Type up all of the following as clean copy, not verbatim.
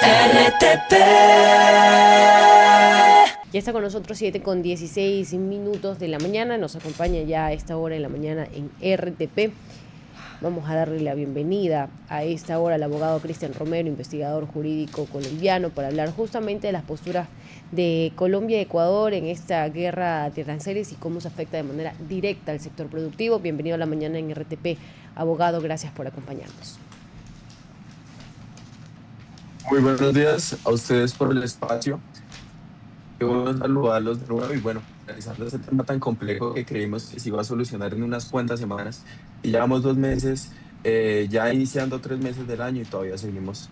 RTP. Ya está con nosotros 7:16 de la mañana, nos acompaña ya a esta hora de la mañana en RTP. Vamos a darle la bienvenida a esta hora al abogado Cristian Romero, investigador jurídico colombiano, para hablar justamente de las posturas de Colombia y Ecuador en esta guerra de aranceles y cómo se afecta de manera directa al sector productivo. Bienvenido a la mañana en RTP, abogado, gracias por acompañarnos. Muy buenos días a ustedes por el espacio. Qué bueno saludarlos de nuevo y bueno, realizando este tema tan complejo que creímos que se iba a solucionar en unas cuantas semanas. Y llevamos 2 meses, ya iniciando 3 meses del año y todavía seguimos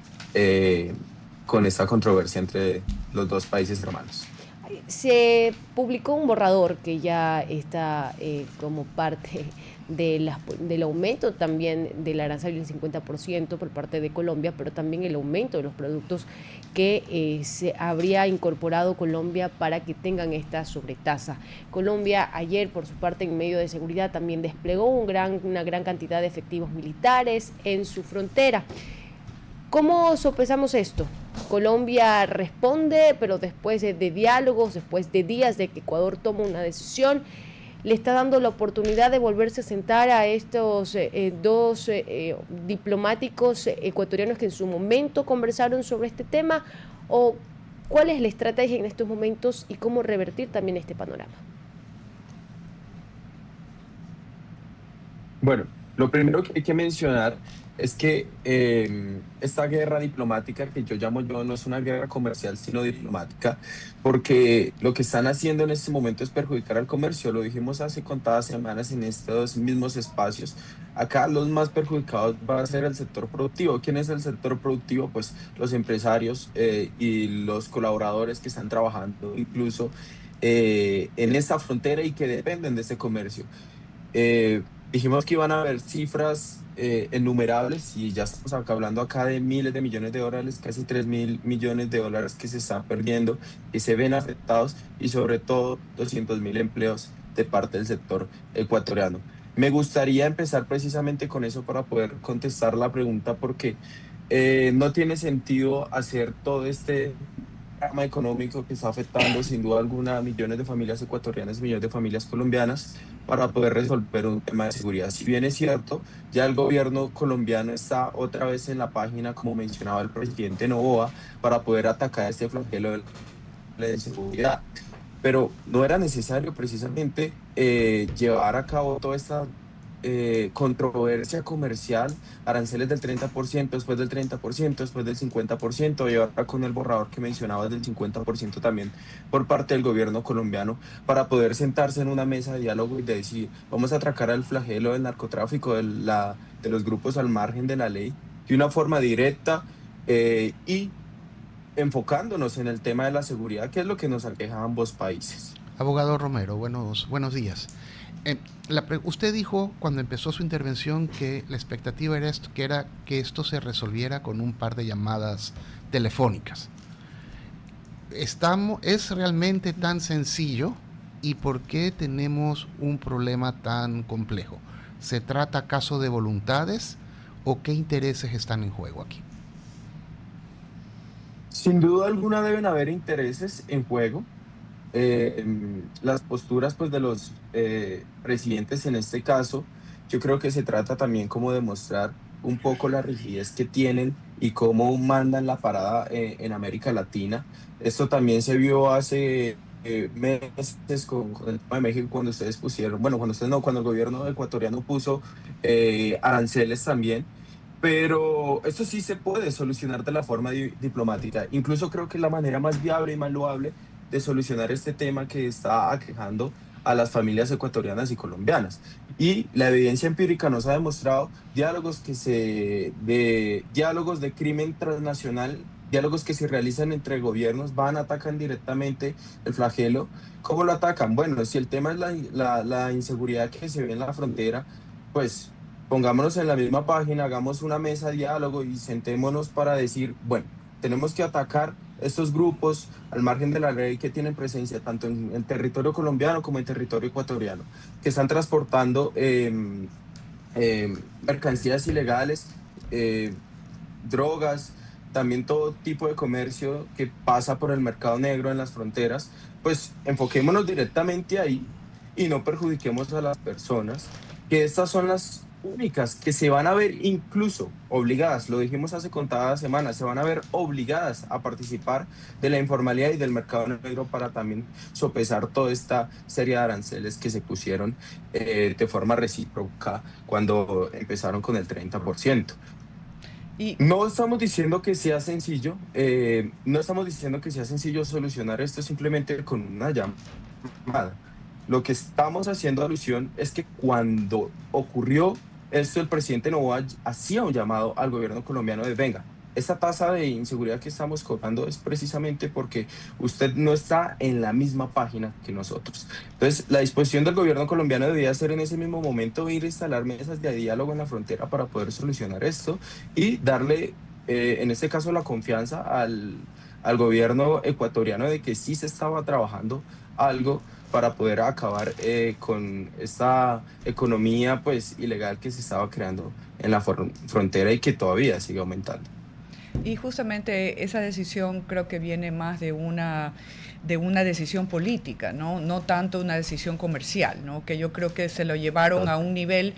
con esta controversia entre los dos países hermanos. Se publicó un borrador que ya está como parte del aumento también del arancel del 50% por parte de Colombia, pero también el aumento de los productos que se habría incorporado Colombia para que tengan esta sobretasa. Colombia ayer, por su parte, en medio de seguridad, también desplegó una gran cantidad de efectivos militares en su frontera. ¿Cómo sopesamos esto? Colombia responde, pero después de diálogos, después de días de que Ecuador toma una decisión, le está dando la oportunidad de volverse a sentar a estos dos diplomáticos ecuatorianos que en su momento conversaron sobre este tema, o cuál es la estrategia en estos momentos y cómo revertir también este panorama. Bueno, lo primero que hay que mencionar es que esta guerra diplomática que yo no es una guerra comercial, sino diplomática, porque lo que están haciendo en este momento es perjudicar al comercio. Lo dijimos hace contadas semanas en estos mismos espacios. Acá los más perjudicados va a ser el sector productivo. ¿Quién es el sector productivo? Pues los empresarios y los colaboradores que están trabajando incluso en esta frontera y que dependen de ese comercio. Dijimos que iban a haber cifras innumerables y ya estamos hablando acá de miles de millones de dólares, casi 3.000 millones de dólares que se están perdiendo y se ven afectados y sobre todo 200.000 empleos de parte del sector ecuatoriano. Me gustaría empezar precisamente con eso para poder contestar la pregunta porque no tiene sentido hacer todo este drama económico que está afectando sin duda alguna a millones de familias ecuatorianas y millones de familias colombianas para poder resolver un tema de seguridad. Si bien es cierto, ya el gobierno colombiano está otra vez en la página, como mencionaba el presidente Noboa, para poder atacar este flagelo de la inseguridad, pero no era necesario precisamente llevar a cabo toda esta controversia comercial, aranceles del 30%, después del 30%, después del 50%, y ahora con el borrador que mencionabas del 50% también por parte del gobierno colombiano, para poder sentarse en una mesa de diálogo y de decir, vamos a atracar al flagelo del narcotráfico, de los grupos al margen de la ley, de una forma directa y enfocándonos en el tema de la seguridad, que es lo que nos aqueja a ambos países. Abogado Romero, buenos días. Usted dijo cuando empezó su intervención que la expectativa era que esto se resolviera con un par de llamadas telefónicas. ¿Es realmente tan sencillo? ¿Y por qué tenemos un problema tan complejo? ¿Se trata acaso de voluntades o qué intereses están en juego aquí? Sin duda alguna deben haber intereses en juego. Las posturas pues de los presidentes en este caso, yo creo que se trata también como de mostrar un poco la rigidez que tienen y cómo mandan la parada en América Latina. Esto también se vio hace meses con el tema de México cuando ustedes pusieron, bueno, cuando ustedes no, cuando el gobierno ecuatoriano puso aranceles también. Pero esto sí se puede solucionar de la forma diplomática. Incluso creo que es la manera más viable y más loable de solucionar este tema que está aquejando a las familias ecuatorianas y colombianas. Y la evidencia empírica nos ha demostrado diálogos de crimen transnacional, diálogos que se realizan entre gobiernos, atacan directamente el flagelo. ¿Cómo lo atacan? Bueno, si el tema es la inseguridad que se ve en la frontera, pues pongámonos en la misma página, hagamos una mesa de diálogo y sentémonos para decir, bueno, tenemos que atacar estos grupos al margen de la ley que tienen presencia tanto en el territorio colombiano como en territorio ecuatoriano, que están transportando mercancías ilegales, drogas, también todo tipo de comercio que pasa por el mercado negro en las fronteras, pues enfoquémonos directamente ahí y no perjudiquemos a las personas, que estas son las únicas que se van a ver incluso obligadas, lo dijimos hace contadas semanas, se van a ver obligadas a participar de la informalidad y del mercado negro para también sopesar toda esta serie de aranceles que se pusieron de forma recíproca cuando empezaron con el 30%. Y No estamos diciendo que sea sencillo, no estamos diciendo que sea sencillo solucionar esto simplemente con una llamada. Lo que estamos haciendo alusión es que cuando ocurrió esto, el presidente Noboa hacía un llamado al gobierno colombiano de, venga, esta tasa de inseguridad que estamos cobrando es precisamente porque usted no está en la misma página que nosotros. Entonces, la disposición del gobierno colombiano debía ser en ese mismo momento ir a instalar mesas de diálogo en la frontera para poder solucionar esto y darle, en este caso, la confianza al gobierno ecuatoriano de que sí se estaba trabajando algo para poder acabar con esta economía pues ilegal que se estaba creando en la frontera y que todavía sigue aumentando. Y justamente esa decisión creo que viene más de una decisión política, ¿no? No tanto una decisión comercial, ¿no? Que yo creo que se lo llevaron a un nivel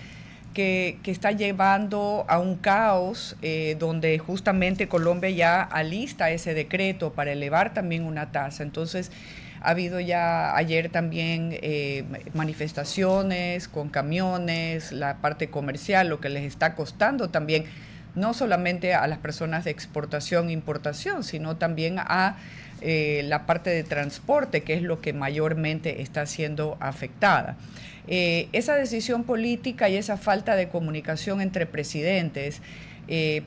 que está llevando a un caos donde justamente Colombia ya alista ese decreto para elevar también una tasa. Entonces, ha habido ya ayer también manifestaciones con camiones, la parte comercial, lo que les está costando también no solamente a las personas de exportación e importación, sino también a la parte de transporte, que es lo que mayormente está siendo afectada. Esa decisión política y esa falta de comunicación entre presidentes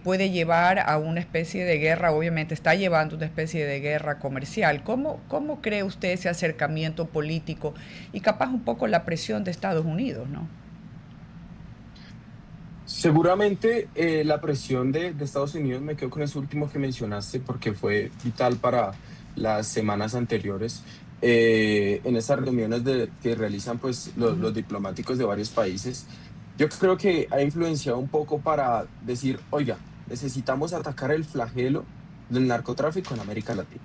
puede llevar a una especie de guerra, obviamente está llevando una especie de guerra comercial. ¿Cómo cree usted ese acercamiento político y capaz un poco la presión de Estados Unidos, ¿no? Seguramente la presión de Estados Unidos, me quedo con eso último que mencionaste porque fue vital para las semanas anteriores. En estas reuniones que realizan pues los diplomáticos de varios países, yo creo que ha influenciado un poco para decir, oiga, necesitamos atacar el flagelo del narcotráfico en América Latina.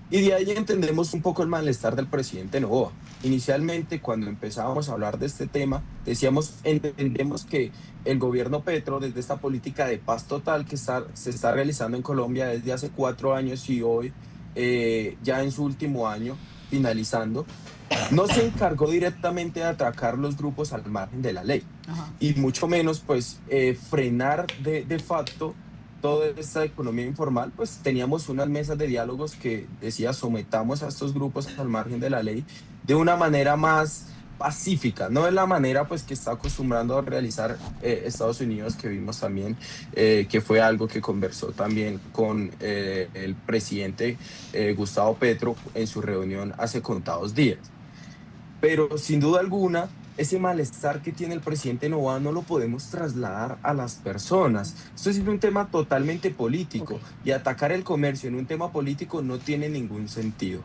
Y de ahí entendemos un poco el malestar del presidente Noboa. Inicialmente, cuando empezábamos a hablar de este tema, decíamos, entendemos que el gobierno Petro, desde esta política de paz total que se está realizando en Colombia desde hace 4 años y hoy, ya en su último año, finalizando, no se encargó directamente de atacar los grupos al margen de la ley. Ajá. Y mucho menos, pues, frenar de facto toda esta economía informal, pues teníamos unas mesas de diálogos que decía sometamos a estos grupos al margen de la ley de una manera más pacífica, no de la manera pues que está acostumbrando a realizar Estados Unidos, que vimos también que fue algo que conversó también con el presidente Gustavo Petro en su reunión hace contados días. Pero sin duda alguna, ese malestar que tiene el presidente Noboa no lo podemos trasladar a las personas. Esto es un tema totalmente político y atacar el comercio en un tema político no tiene ningún sentido.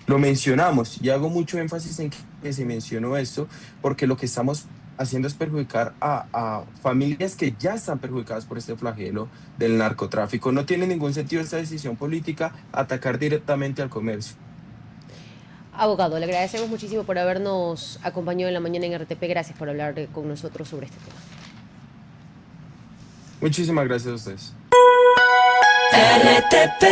Lo mencionamos y hago mucho énfasis en que se mencionó esto porque lo que estamos haciendo es perjudicar a familias que ya están perjudicadas por este flagelo del narcotráfico. No tiene ningún sentido esta decisión política atacar directamente al comercio. Abogado, le agradecemos muchísimo por habernos acompañado en la mañana en RTP. Gracias por hablar con nosotros sobre este tema. Muchísimas gracias a ustedes. RTP